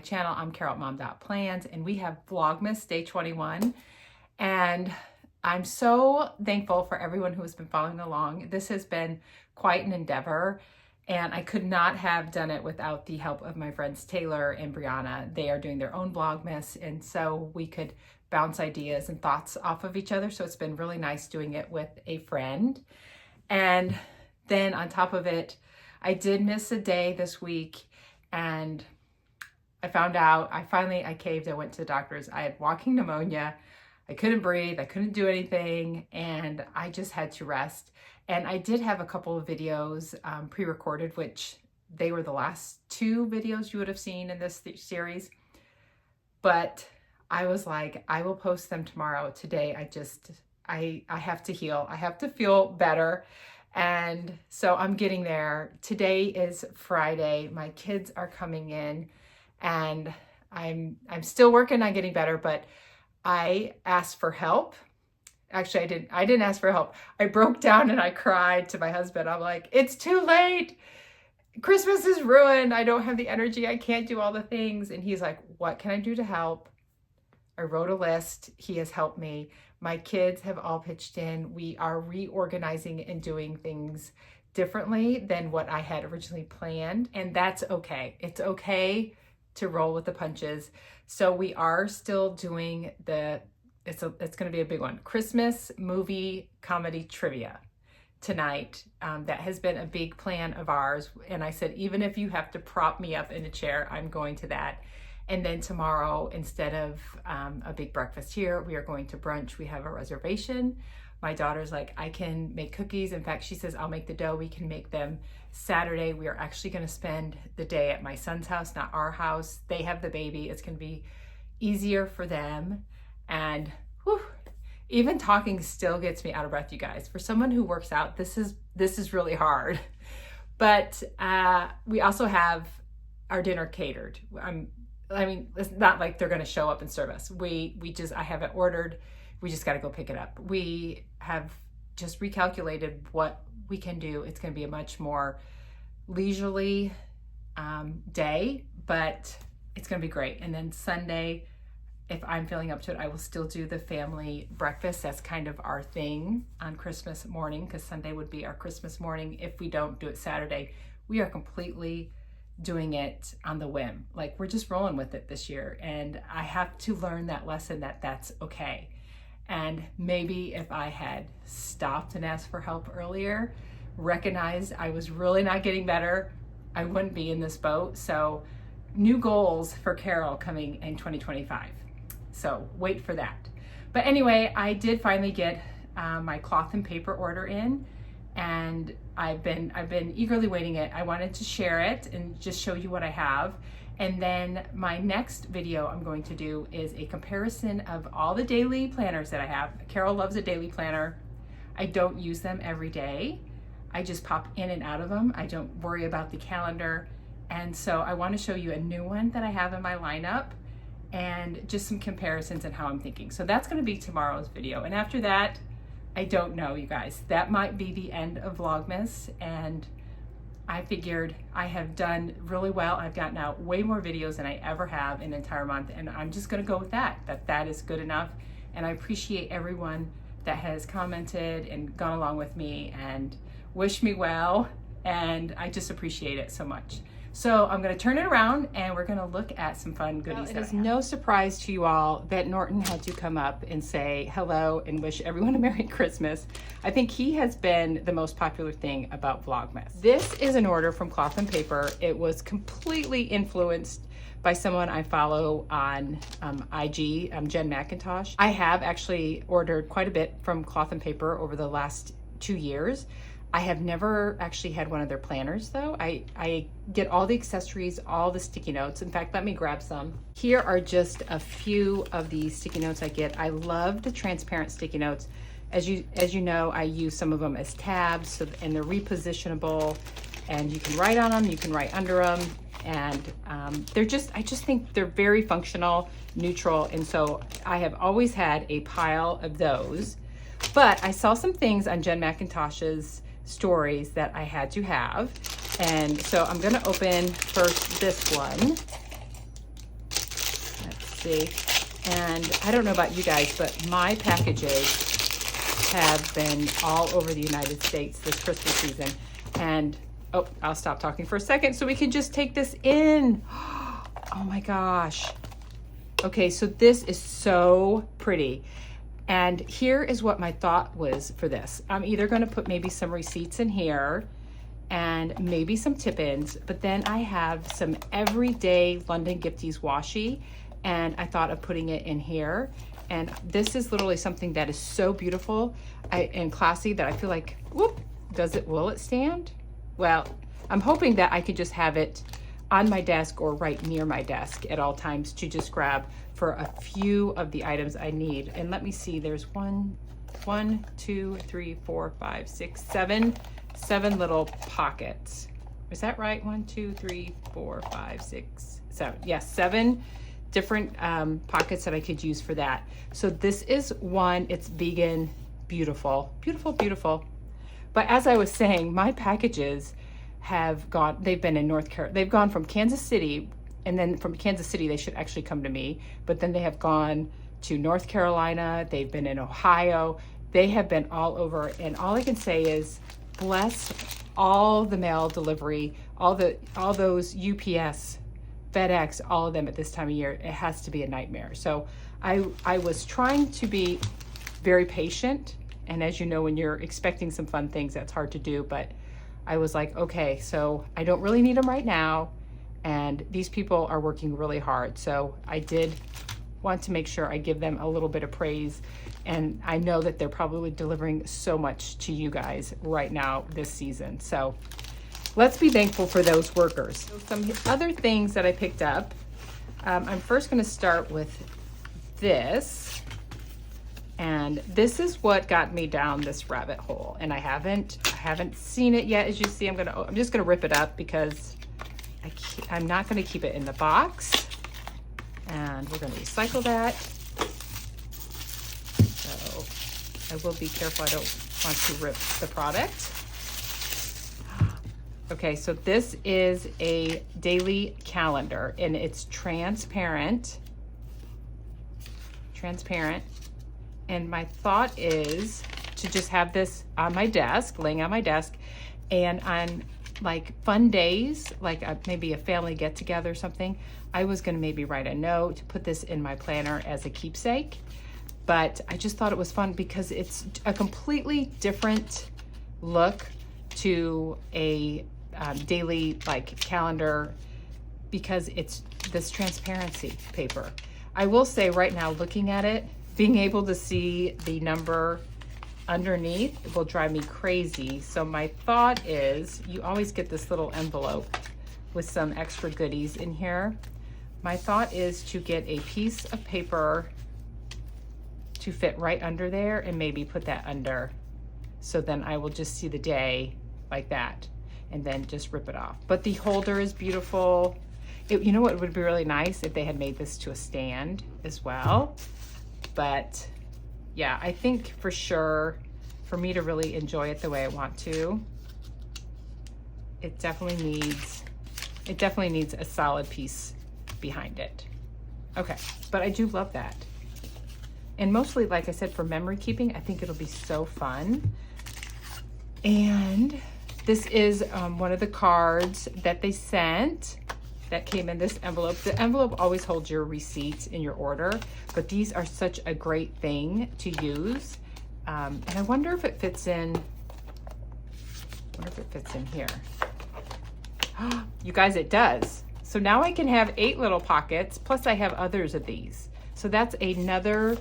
channel. I'm CarolMom.plans, and we have Vlogmas Day 21. And I'm so thankful for everyone who has been following along. This has been quite an endeavor, and I could not have done it without the help of my friends Taylor and Brianna. They are doing their own Vlogmas, and so we could bounce ideas and thoughts off of each other. So it's been really nice doing it with a friend. And then on top of it, I did miss a day this week, and I found out, I caved. I went to the doctor's. I had walking pneumonia. I couldn't breathe. I couldn't do anything, and I just had to rest. And I did have a couple of videos pre-recorded, which they were the last 2 videos you would have seen in this series. But I was like, I will post them tomorrow. Today, I have to heal. I have to feel better. And so I'm getting there. Today is Friday. My kids are coming in, and I'm still working on getting better, but I asked for help. Actually, I didn't ask for help. I broke down and I cried to my husband. I'm like, it's too late. Christmas is ruined. I don't have the energy. I can't do all the things. And he's like, what can I do to help? I wrote a list. He has helped me. My kids have all pitched in. We are reorganizing and doing things differently than what I had originally planned. And that's okay. It's okay to roll with the punches. So we are still doing it's going to be a big one, Christmas movie comedy trivia tonight. That has been a big plan of ours. And I said, even if you have to prop me up in a chair, I'm going to that. And then tomorrow, instead of a big breakfast here, we are going to brunch. We have a reservation. My daughter's like, I can make cookies. In fact, she says, I'll make the dough. We can make them Saturday. We are actually going to spend the day at my son's house, not our house. They have the baby. It's going to be easier for them. And whew, even talking still gets me out of breath, you guys. For someone who works out, this is really hard. But we also have our dinner catered. I mean, it's not like they're going to show up and serve us. I have it ordered. We just got to go pick it up. We have just recalculated what we can do. It's going to be a much more leisurely day, but it's going to be great. And then Sunday, if I'm feeling up to it, I will still do the family breakfast. That's kind of our thing on Christmas morning, because Sunday would be our Christmas morning. If we don't do it Saturday, we are completely doing it on the whim. Like, we're just rolling with it this year. And I have to learn that lesson that that's okay. And maybe if I had stopped and asked for help earlier, recognized I was really not getting better, I wouldn't be in this boat. So new goals for Carol coming in 2025. So wait for that. But anyway, I did finally get my cloth and paper order in, and I've been eagerly waiting it. I wanted to share it and just show you what I have. And then my next video I'm going to do is a comparison of all the daily planners that I have. Carol loves a daily planner. I don't use them every day. I just pop in and out of them. I don't worry about the calendar. And so I want to show you a new one that I have in my lineup, and just some comparisons and how I'm thinking. So that's going to be tomorrow's video. And after that, I don't know, you guys. That might be the end of Vlogmas, and I figured I have done really well. I've gotten out way more videos than I ever have in an entire month, and I'm just gonna go with that is good enough. And I appreciate everyone that has commented and gone along with me and wished me well, and I just appreciate it so much. So I'm going to turn it around, and we're going to look at some fun goodies. Well, it is no surprise to you all that Norton had to come up and say hello and wish everyone a Merry Christmas. I think he has been the most popular thing about Vlogmas. This is an order from Cloth and Paper. It was completely influenced by someone I follow on IG, Jen McIntosh. I have actually ordered quite a bit from Cloth and Paper over the last 2 years. I have never actually had one of their planners though. I get all the accessories, all the sticky notes. In fact, let me grab some. Here are just a few of the sticky notes I get. I love the transparent sticky notes. As you know, I use some of them as tabs, and they're repositionable, and you can write on them, you can write under them, and I just think they're very functional, neutral, and so I have always had a pile of those. But I saw some things on Jen McIntosh's stories that I had to have. And so I'm gonna open first this one. see. And I don't know about you guys, but my packages have been all over the United States this Christmas season. And, oh, I'll stop talking for a second so we can just take this in. Oh my gosh. Okay, so this is so pretty. And here is what my thought was for this. I'm either gonna put maybe some receipts in here and maybe some tip-ins, but then I have some everyday London Gifties washi, and I thought of putting it in here. And this is literally something that is so beautiful and classy that I feel like, whoop, will it stand? Well, I'm hoping that I could just have it on my desk or right near my desk at all times to just grab for a few of the items I need. And let me see, there's one, two, three, four, five, six, seven little pockets. Is that right? 1, 2, 3, 4, 5, 6, 7. Yes, 7 different pockets that I could use for that. So this is one, it's vegan, beautiful, beautiful, beautiful. But as I was saying, my packages have gone, they've been in North Carolina, they've gone from Kansas City, and then from Kansas City, they should actually come to me, but then they have gone to North Carolina, they've been in Ohio, they have been all over, and all I can say is, bless all the mail delivery, all those UPS, FedEx, all of them at this time of year. It has to be a nightmare. So I was trying to be very patient, and as you know, when you're expecting some fun things, that's hard to do, but I was like, okay, so I don't really need them right now, and these people are working really hard. So I did want to make sure I give them a little bit of praise, and I know that they're probably delivering so much to you guys right now this season. So let's be thankful for those workers. So some other things that I picked up. I'm first going to start with this, and this is what got me down this rabbit hole. And I haven't seen it yet. As you see, I'm just gonna rip it up because I'm not going to keep it in the box, and we're going to recycle that. So I will be careful. I don't want to rip the product. Okay, so this is a daily calendar, and it's transparent. And my thought is to just have this on my desk, laying on my desk, and on like fun days, like maybe a family get together or something, I was gonna maybe write a note, put this in my planner as a keepsake. But I just thought it was fun because it's a completely different look to a daily like calendar, because it's this transparency paper. I will say right now, looking at it, being able to see the number underneath will drive me crazy. So my thought is, you always get this little envelope with some extra goodies in here. My thought is to get a piece of paper to fit right under there and maybe put that under. So then I will just see the day like that and then just rip it off. But the holder is beautiful. You know what would be really nice if they had made this to a stand as well. But yeah, I think for sure, for me to really enjoy it the way I want to, it definitely needs a solid piece behind it. Okay, but I do love that. And mostly, like I said, for memory keeping, I think it'll be so fun. And this is one of the cards that they sent that came in this envelope. The envelope always holds your receipts in your order, but these are such a great thing to use. And I wonder if it fits in, here. You guys, it does. So now I can have 8 little pockets, plus I have others of these. So that's another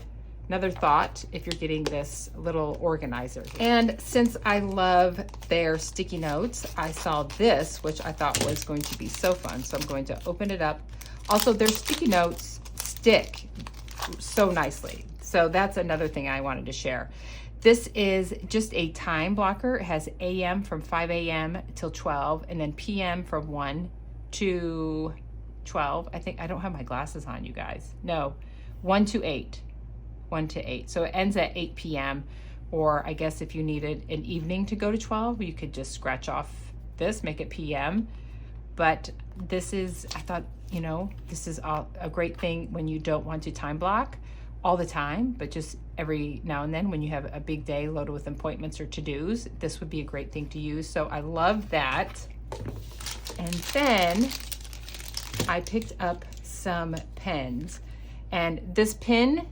thought if you're getting this little organizer. And since I love their sticky notes, I saw this, which I thought was going to be so fun. So I'm going to open it up. Also, their sticky notes stick so nicely. So that's another thing I wanted to share. This is just a time blocker. It has AM from 5 a.m. till 12, and then PM from 1 to 12. I think I don't have my glasses on, you guys. No, 1 to 8. 1 to 8. So it ends at 8 p.m. Or I guess if you needed an evening to go to 12, you could just scratch off this, make it PM. But this is, I thought you know, this is a great thing when you don't want to time block all the time, but just every now and then when you have a big day loaded with appointments or to-dos, this would be a great thing to use. So I love that. And then I picked up some pens, and this pen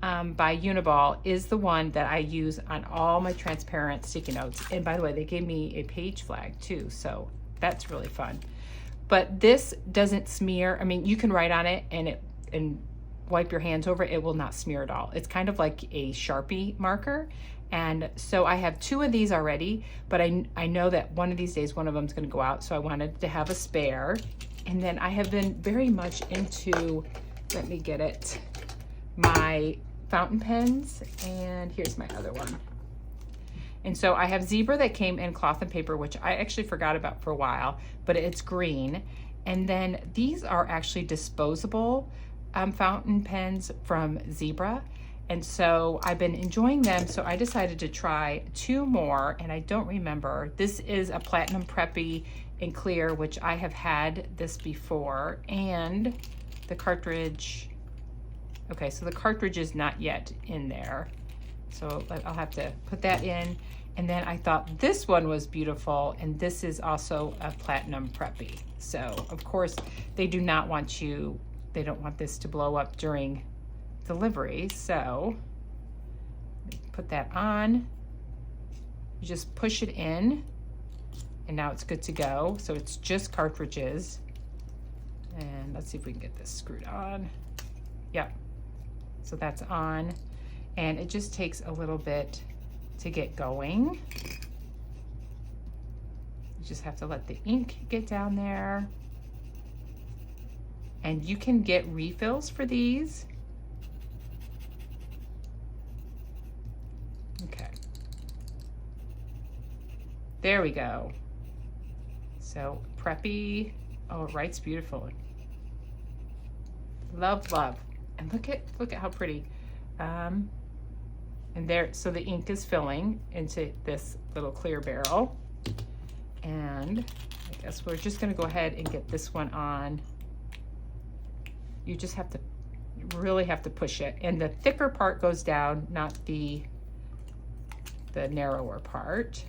by Uniball is the one that I use on all my transparent sticky notes. And by the way, they gave me a page flag too, so that's really fun. But this doesn't smear. I mean, you can write on it and wipe your hands over it. It will not smear at all. It's kind of like a Sharpie marker. And so I have 2 of these already, but I know that one of these days, one of them is going to go out. So I wanted to have a spare. And then I have been very much into, let me get it, my fountain pens. And here's my other one. And so I have Zebra that came in cloth and paper, which I actually forgot about for a while, but it's green. And then these are actually disposable fountain pens from Zebra. And so I've been enjoying them. So I decided to try 2 more, and I don't remember. This is a Platinum Preppy in clear, which I have had this before. And the cartridge, okay, so the cartridge is not yet in there. So I'll have to put that in. And then I thought this one was beautiful, and this is also a Platinum Preppy. So of course they do not want they don't want this to blow up during delivery. So put that on, you just push it in, and now it's good to go. So it's just cartridges. And let's see if we can get this screwed on. Yep, so that's on. And it just takes a little bit to get going. You just have to let the ink get down there. And you can get refills for these. Okay. There we go. So Preppy, oh, it writes beautifully. Love, love. And look at how pretty. And there, so the ink is filling into this little clear barrel. And I guess we're just gonna go ahead and get this one on. You just have to, you really have to push it. And the thicker part goes down, not the narrower part.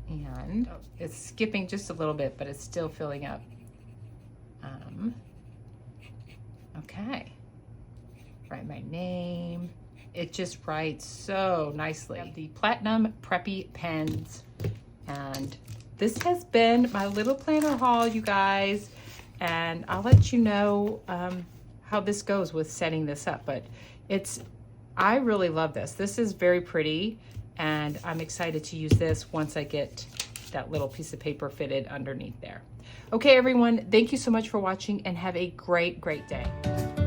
And it's skipping just a little bit, but it's still filling up. Okay. Write my name. It just writes so nicely. The Platinum Preppy pens. And this has been my little planner haul, you guys. And I'll let you know how this goes with setting this up. But I really love this. This is very pretty. And I'm excited to use this once I get that little piece of paper fitted underneath there. Okay, everyone, thank you so much for watching, and have a great, great day.